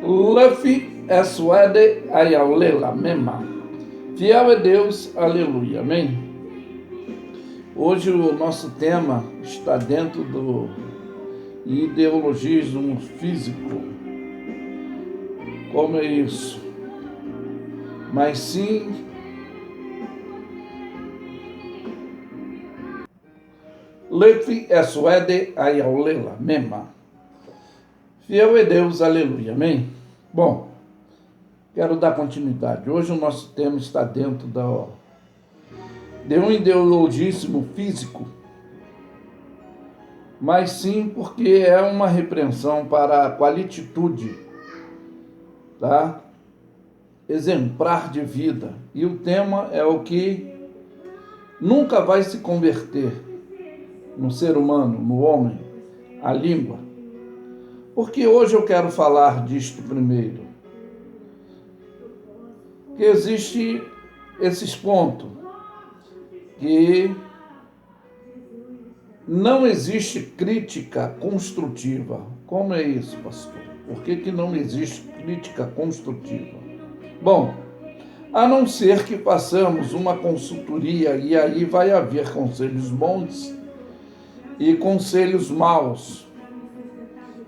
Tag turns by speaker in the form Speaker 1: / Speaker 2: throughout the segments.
Speaker 1: Lefi Eswede Ayaulela Mema. Fiel é Deus, aleluia, amém? Hoje o nosso tema está dentro do ideologismo físico. Como é isso? Mas sim, Lefi Eswede Ayaulela Mema. Fiel é Deus, aleluia, amém? Bom, quero dar continuidade. Hoje o nosso tema está dentro de um ideologismo físico, mas sim porque é uma repreensão para a qualititude, tá? Exemplar de vida. E o tema é o que nunca vai se converter no ser humano, no homem, a língua. Porque hoje eu quero falar disto primeiro. Que existe esses pontos, que não existe crítica construtiva. Como é isso, pastor? Por que não existe crítica construtiva? Bom, a não ser que façamos uma consultoria, e aí vai haver conselhos bons e conselhos maus,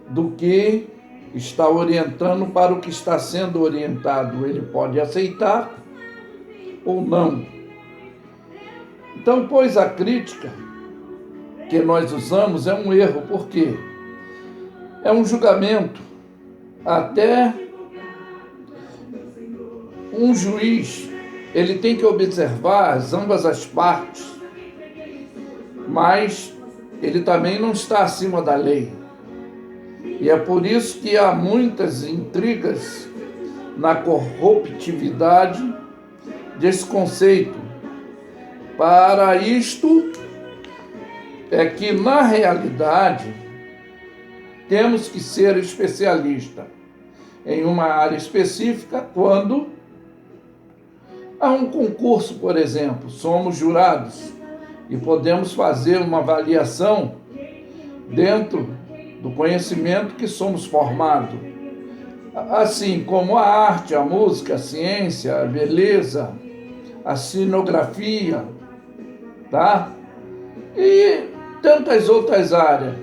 Speaker 1: do que está orientando para o que está sendo orientado. Ele pode aceitar ou não. Então, pois a crítica que nós usamos é um erro, porque é um julgamento. Até um juiz, ele tem que observar ambas as partes, mas ele também não está acima da lei. E é por isso que há muitas intrigas na corruptividade desse conceito. Para isto é que, na realidade, temos que ser especialistas em uma área específica. Quando há um concurso, por exemplo, somos jurados e podemos fazer uma avaliação dentro do conhecimento que somos formados, assim como a arte, a música, a ciência, a beleza, a cenografia, tá? E tantas outras áreas.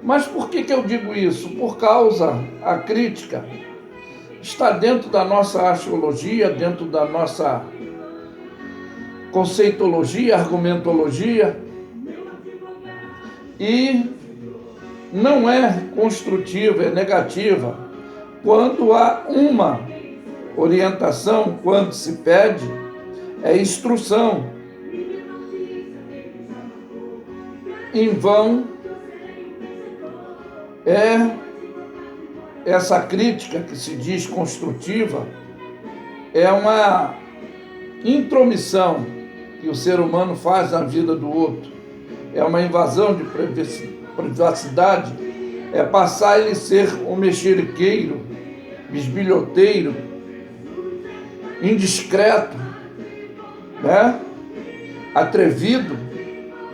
Speaker 1: Mas por que eu digo isso? Por causa, a crítica está dentro da nossa axiologia, dentro da nossa conceitologia, argumentologia, e não é construtiva, é negativa. Quando há uma orientação, quando se pede, é instrução. Em vão é essa crítica que se diz construtiva, é uma intromissão que o ser humano faz na vida do outro. É uma invasão de privacidade, é passar ele ser um mexeriqueiro, bisbilhoteiro, indiscreto, né? Atrevido.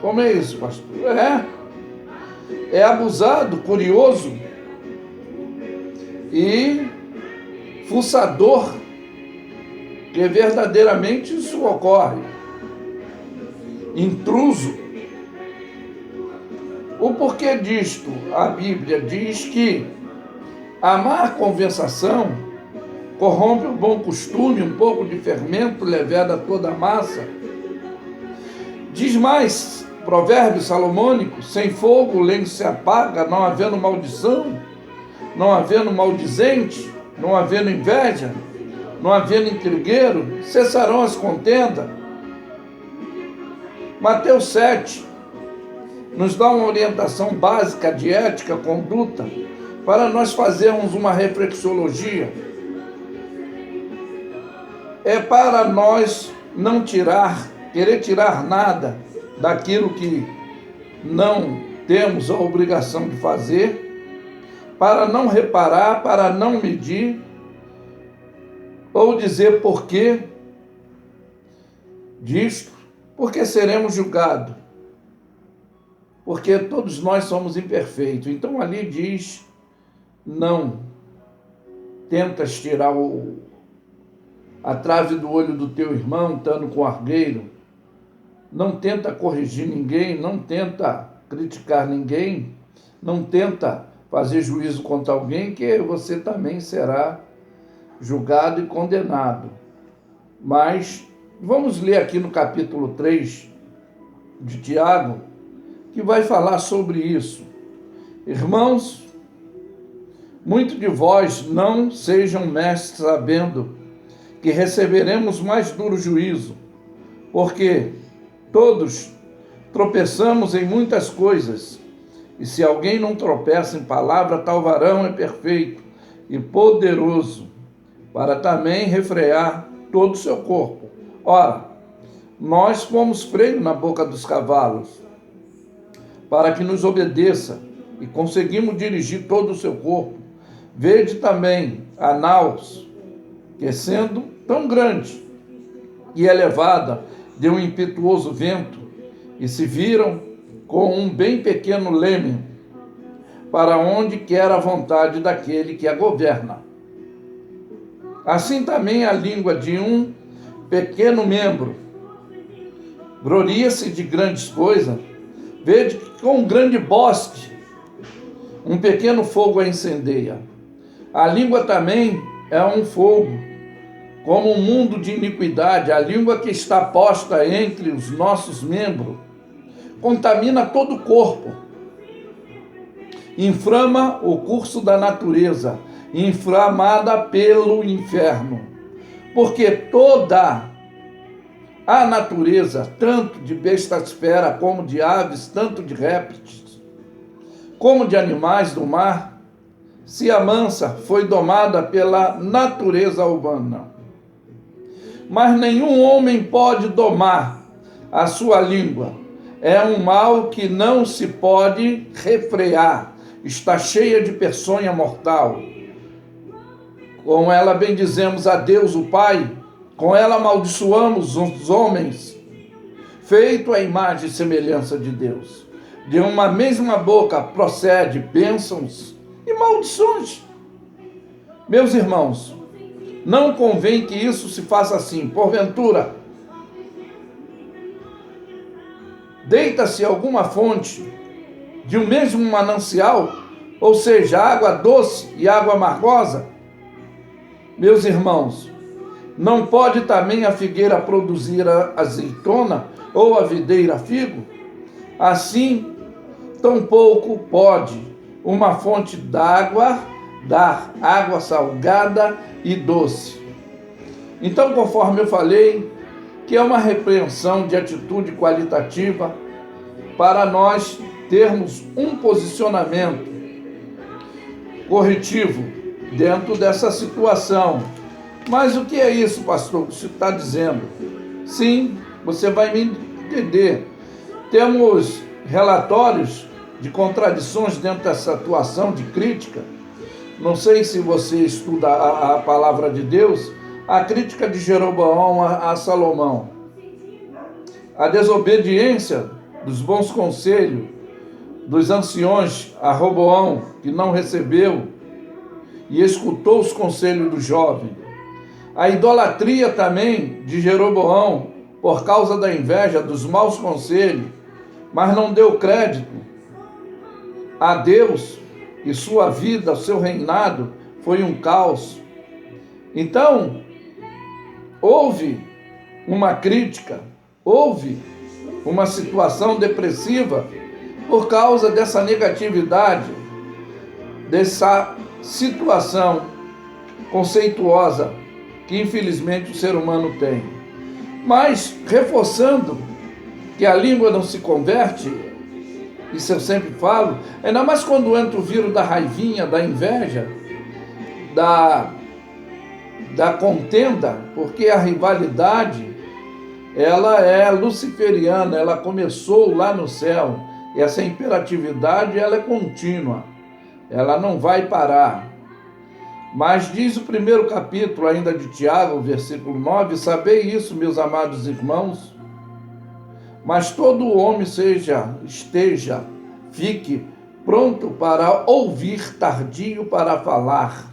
Speaker 1: Como é isso, pastor? É abusado, curioso e fuçador, que verdadeiramente isso ocorre. Intruso. O porquê disto? A Bíblia diz que a má conversação corrompe o bom costume, um pouco de fermento leveda toda a massa. Diz mais, provérbio salomônico: sem fogo o lenço se apaga, não havendo maldição, não havendo maldizente, não havendo inveja, não havendo intrigueiro, cessarão as contendas. Mateus 7 nos dá uma orientação básica de ética, conduta, para nós fazermos uma reflexologia. É para nós não querer tirar nada daquilo que não temos a obrigação de fazer, para não reparar, para não medir, ou dizer porquê disto, porque seremos julgados. Porque todos nós somos imperfeitos. Então ali diz não. tentas tirar a trave do olho do teu irmão, estando com argueiro. Não tenta corrigir ninguém, não tenta criticar ninguém, não tenta fazer juízo contra alguém, que você também será julgado e condenado. Mas vamos ler aqui no capítulo 3 de Tiago, que vai falar sobre isso. Irmãos, muitos de vós não sejam mestres, sabendo que receberemos mais duro juízo, porque todos tropeçamos em muitas coisas, e se alguém não tropeça em palavra, tal varão é perfeito e poderoso, para também refrear todo o seu corpo. Ora, nós fomos freio na boca dos cavalos, para que nos obedeça, e conseguimos dirigir todo o seu corpo. Vede também a naus, que sendo tão grande e elevada de um impetuoso vento, e se viram com um bem pequeno leme, para onde quer a vontade daquele que a governa. Assim também a língua de um pequeno membro gloria-se de grandes coisas. Vede que com um grande bosque um pequeno fogo a incendeia. A língua também é um fogo, como um mundo de iniquidade. A língua que está posta entre os nossos membros contamina todo o corpo, inflama o curso da natureza, inflamada pelo inferno, porque toda a natureza, tanto de bestas fera como de aves, tanto de répteis, como de animais do mar, se amansa, foi domada pela natureza humana. Mas nenhum homem pode domar a sua língua. É um mal que não se pode refrear. Está cheia de peçonha mortal. Com ela bendizemos a Deus o Pai, com ela amaldiçoamos os homens, feito à imagem e semelhança de Deus. De uma mesma boca procede bênçãos e maldições. Meus irmãos, não convém que isso se faça assim. Porventura, deita-se alguma fonte de um mesmo manancial, ou seja, água doce e água amargosa? Meus irmãos, não pode também a figueira produzir a azeitona ou a videira figo? Assim, tampouco pode uma fonte d'água dar água salgada e doce. Então, conforme eu falei, que é uma repreensão de atitude qualitativa para nós termos um posicionamento corretivo dentro dessa situação. Mas o que é isso, pastor, que você está dizendo? Sim, você vai me entender. Temos relatórios de contradições dentro dessa atuação de crítica. Não sei se você estuda a palavra de Deus, a crítica de Jeroboão a Salomão, a desobediência dos bons conselhos dos anciões a Roboão, que não recebeu e escutou os conselhos do jovem, a idolatria também de Jeroboão por causa da inveja, dos maus conselhos, mas não deu crédito a Deus, e sua vida, seu reinado foi um caos. Então, houve uma crítica, houve uma situação depressiva por causa dessa negatividade, dessa situação conceituosa que infelizmente o ser humano tem. Mas, reforçando que a língua não se converte, isso eu sempre falo, ainda mais quando entra o vírus da raivinha, da inveja, da contenda, porque a rivalidade, ela é luciferiana, ela começou lá no céu. Essa imperatividade, ela é contínua, ela não vai parar. Mas diz o primeiro capítulo ainda de Tiago, versículo 9, sabei isso, meus amados irmãos, mas todo homem fique pronto para ouvir, tardio para falar,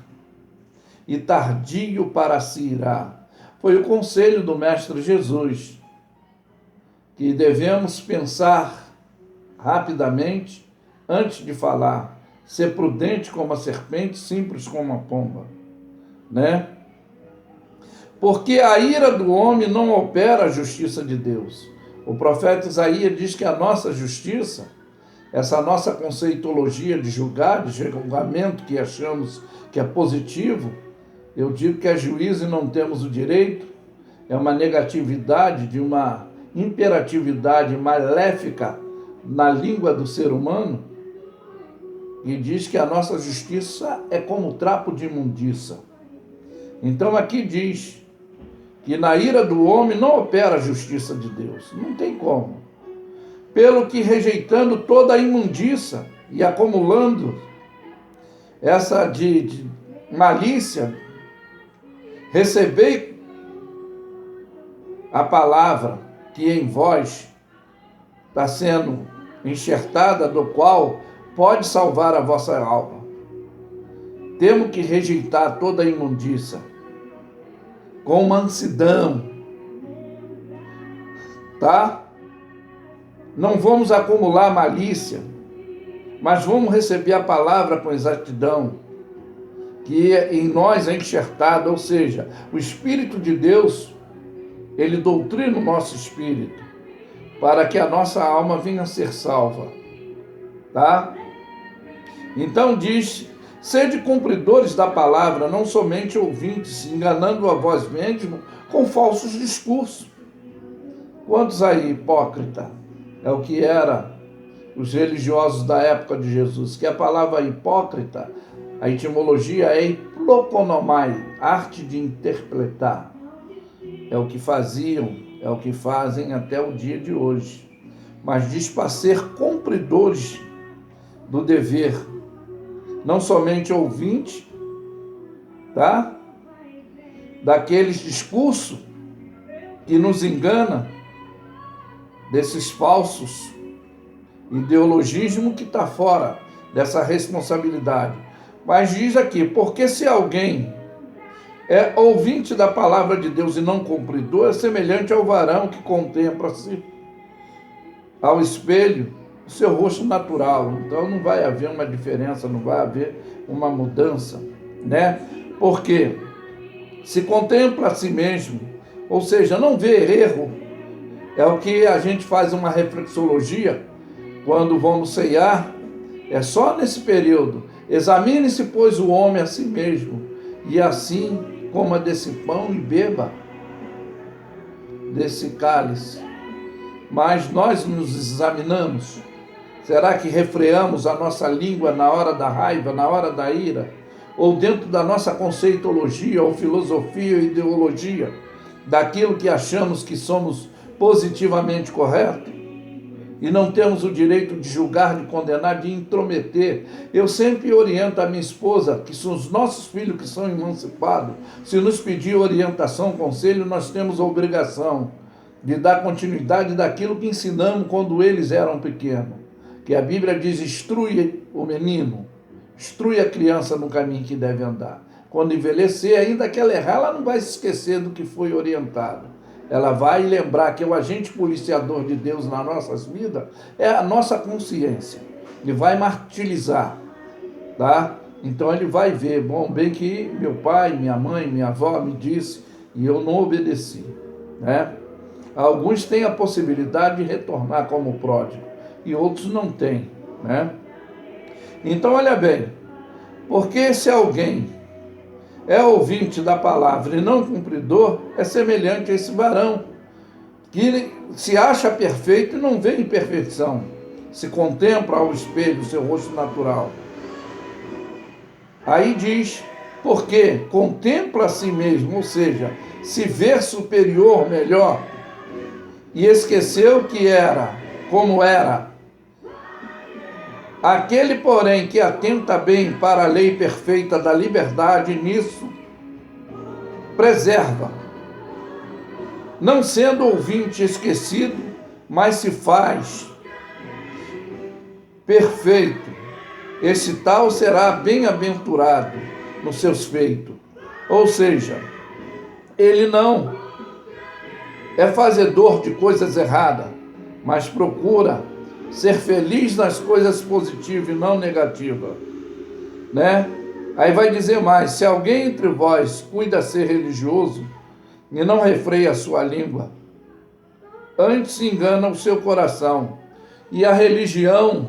Speaker 1: e tardio para se irar. Foi o conselho do Mestre Jesus, que devemos pensar rapidamente antes de falar, ser prudente como a serpente, simples como a pomba, né? Porque a ira do homem não opera a justiça de Deus. O profeta Isaías diz que a nossa justiça, essa nossa conceitologia de julgar, de julgamento que achamos que é positivo, eu digo que é juízo e não temos o direito, é uma negatividade de uma imperatividade maléfica na língua do ser humano, e diz que a nossa justiça é como trapo de imundícia. Então aqui diz que na ira do homem não opera a justiça de Deus, não tem como. Pelo que, rejeitando toda a imundícia e acumulando essa de malícia, recebei a palavra que em vós está sendo enxertada, do qual pode salvar a vossa alma. Temos que rejeitar toda a imundícia com mansidão, tá? Não vamos acumular malícia, mas vamos receber a palavra com exatidão, que em nós é enxertada, ou seja, o Espírito de Deus, ele doutrina o nosso espírito, para que a nossa alma venha a ser salva, tá? Então diz: sede cumpridores da palavra, não somente ouvintes, enganando a vós mesmo com falsos discursos. Quantos aí, hipócrita? É o que era os religiosos da época de Jesus, que a palavra hipócrita, a etimologia é hiplokonomai, arte de interpretar. É o que faziam, é o que fazem até o dia de hoje. Mas diz para ser cumpridores do dever, não somente ouvinte, tá? Daqueles discursos que nos engana, desses falsos ideologismo que está fora dessa responsabilidade. Mas diz aqui, porque se alguém é ouvinte da palavra de Deus e não cumpridor, é semelhante ao varão que contempla-se ao espelho o seu rosto natural. Então não vai haver uma diferença, não vai haver uma mudança, né? Porque se contempla a si mesmo, ou seja, não vê erro. É o que a gente faz uma reflexologia quando vamos ceiar, é só nesse período. Examine-se, pois, o homem a si mesmo, e assim coma desse pão e beba desse cálice. Mas nós nos examinamos. Será que refreamos a nossa língua na hora da raiva, na hora da ira? Ou dentro da nossa conceitologia, ou filosofia, ou ideologia, daquilo que achamos que somos positivamente corretos? E não temos o direito de julgar, de condenar, de intrometer. Eu sempre oriento a minha esposa, que são os nossos filhos que são emancipados, se nos pedir orientação, conselho, nós temos a obrigação de dar continuidade daquilo que ensinamos quando eles eram pequenos. Que a Bíblia diz: instrui o menino, instrui a criança no caminho que deve andar. Quando envelhecer, ainda que ela errar, ela não vai se esquecer do que foi orientada. Ela vai lembrar que o agente policiador de Deus nas nossas vidas é a nossa consciência. Ele vai martirizar, tá? Então ele vai ver, bom, bem que meu pai, minha mãe, minha avó me disse e eu não obedeci, né? Alguns têm a possibilidade de retornar como pródigo e outros não têm, né? Então olha bem, porque se alguém é ouvinte da palavra e não cumpridor, é semelhante a esse varão, que se acha perfeito e não vê imperfeição, se contempla ao espelho o seu rosto natural. Aí diz, porque contempla a si mesmo, ou seja, se vê superior, melhor, e esqueceu que era, como era. Aquele, porém, que atenta bem para a lei perfeita da liberdade, nisso preserva, não sendo ouvinte esquecido, mas se faz perfeito. Esse tal será bem-aventurado nos seus feitos. Ou seja, ele não é fazedor de coisas erradas, mas procura ser feliz nas coisas positivas e não negativas, né? Aí vai dizer mais: se alguém entre vós cuida ser religioso e não refreia a sua língua, antes se engana o seu coração, e a religião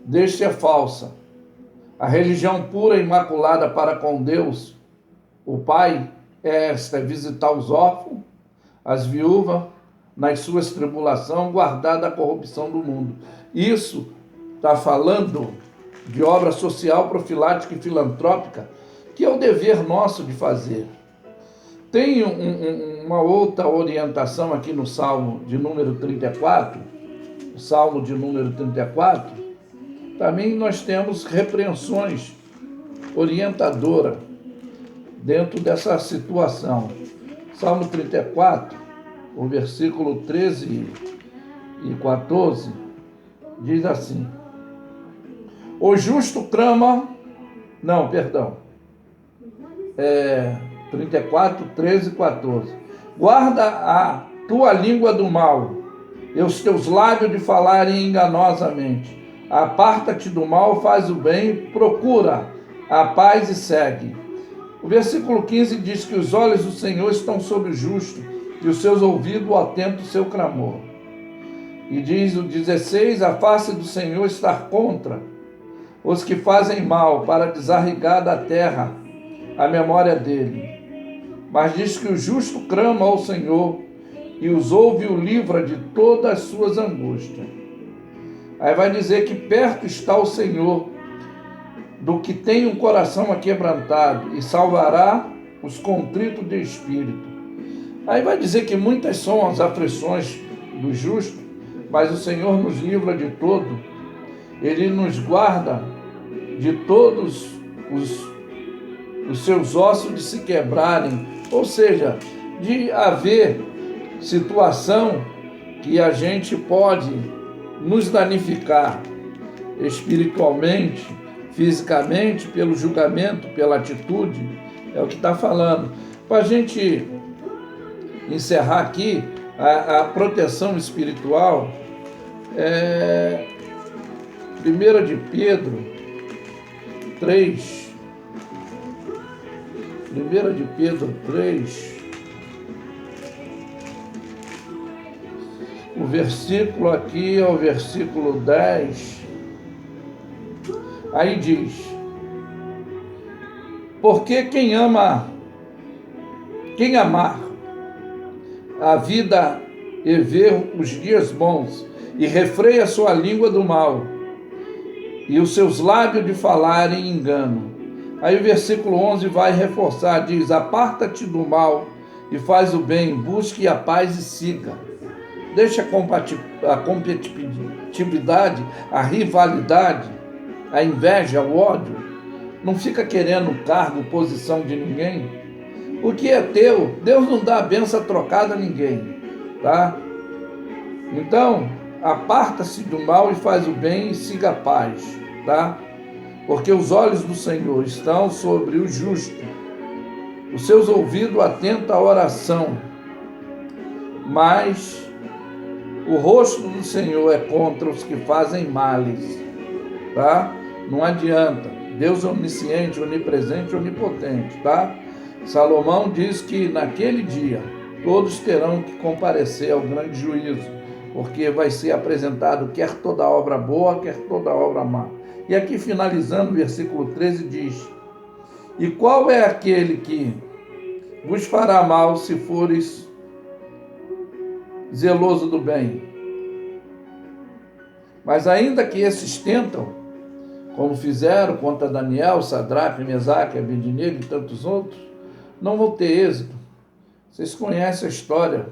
Speaker 1: deste é falsa. A religião pura e imaculada para com Deus, o Pai, é esta: visitar os órfãos, as viúvas, nas suas tribulações, guardar da corrupção do mundo. Isso está falando de obra social, profilática e filantrópica, que é o dever nosso de fazer. Tem uma outra orientação aqui no Salmo de número 34, o Salmo de número 34, também nós temos repreensões orientadoras dentro dessa situação. Salmo 34, o versículo 13 e 14, diz assim: o justo clama, 34, 13 e 14. Guarda a tua língua do mal, e os teus lábios de falarem enganosamente. Aparta-te do mal, faz o bem, procura a paz e segue. O versículo 15 diz que os olhos do Senhor estão sobre o justo, e os seus ouvidos atentam ao seu clamor. E diz o 16: a face do Senhor está contra os que fazem mal, para desarraigar da terra a memória dele. Mas diz que o justo clama ao Senhor, e os ouve e o livra de todas as suas angústias. Aí vai dizer que perto está o Senhor do que tem um coração aquebrantado, e salvará os contritos de espírito. Aí vai dizer que muitas são as aflições do justo, mas o Senhor nos livra de todo. Ele nos guarda de todos os seus ossos de se quebrarem, ou seja, de haver situação que a gente pode nos danificar espiritualmente, fisicamente, pelo julgamento, pela atitude. É o que está falando. Para a gente encerrar aqui, a proteção espiritual, 1 de Pedro 3, 1 de Pedro 3, o versículo aqui é o versículo 10, aí diz: porque quem amar a vida e ver os dias bons, e refreia sua língua do mal, e os seus lábios de falarem engano. Aí o versículo 11 vai reforçar, diz: aparta-te do mal e faz o bem, busque a paz e siga. Deixa a competitividade, a rivalidade, a inveja, o ódio. Não fica querendo cargo, posição de ninguém. O que é teu, Deus não dá a benção trocada a ninguém, tá? Então, aparta-se do mal e faz o bem e siga a paz, tá? Porque os olhos do Senhor estão sobre o justo, os seus ouvidos atentam à oração, mas o rosto do Senhor é contra os que fazem males, tá? Não adianta. Deus é onisciente, onipresente, onipotente, tá? Salomão diz que naquele dia todos terão que comparecer ao grande juízo, porque vai ser apresentado quer toda obra boa, quer toda obra má. E aqui finalizando o versículo 13 diz: e qual é aquele que vos fará mal se fores zeloso do bem? Mas ainda que esses tentam, como fizeram contra Daniel, Sadraque, Mesaque, Abednego e tantos outros, não vão ter êxito. Vocês conhecem a história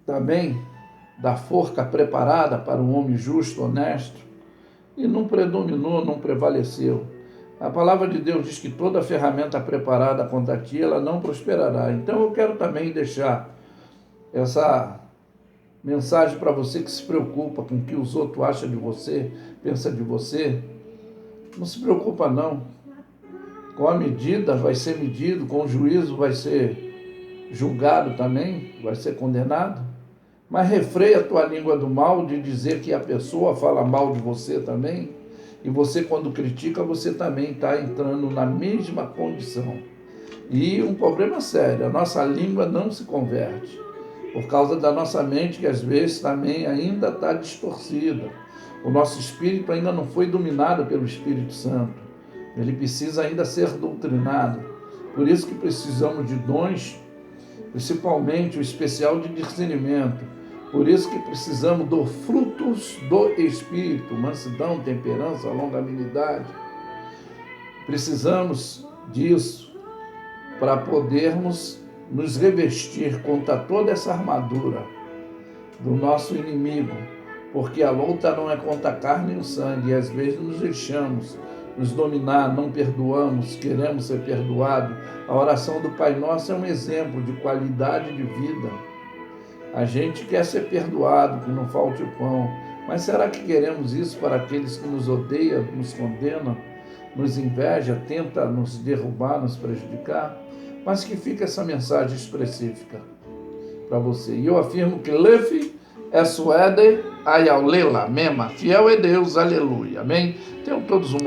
Speaker 1: também da forca preparada para um homem justo, honesto, e não predominou, não prevaleceu. A palavra de Deus diz que toda ferramenta preparada contra ti, ela não prosperará. Então eu quero também deixar essa mensagem para você que se preocupa com o que os outros acham de você, pensam de você. Não se preocupa não. Com a medida vai ser medido, com o juízo vai ser julgado também, vai ser condenado. Mas refreia a tua língua do mal de dizer que a pessoa fala mal de você também. E você, quando critica, você também está entrando na mesma condição. E um problema sério, a nossa língua não se converte. Por causa da nossa mente, que às vezes também ainda está distorcida. O nosso espírito ainda não foi dominado pelo Espírito Santo. Ele precisa ainda ser doutrinado. Por isso que precisamos de dons, principalmente o especial de discernimento. Por isso que precisamos dos frutos do Espírito, mansidão, temperança, longanimidade. Precisamos disso para podermos nos revestir contra toda essa armadura do nosso inimigo, porque a luta não é contra a carne e o sangue, e às vezes nos deixamos nos dominar, não perdoamos, queremos ser perdoados. A oração do Pai Nosso é um exemplo de qualidade de vida. A gente quer ser perdoado, que não falte o pão, mas será que queremos isso para aqueles que nos odeiam, nos condenam, nos inveja, tenta nos derrubar, nos prejudicar? Mas que fica essa mensagem específica para você. E eu afirmo que Lefe é suede ayaulela, mema, fiel é Deus, aleluia, amém? Tenham todos um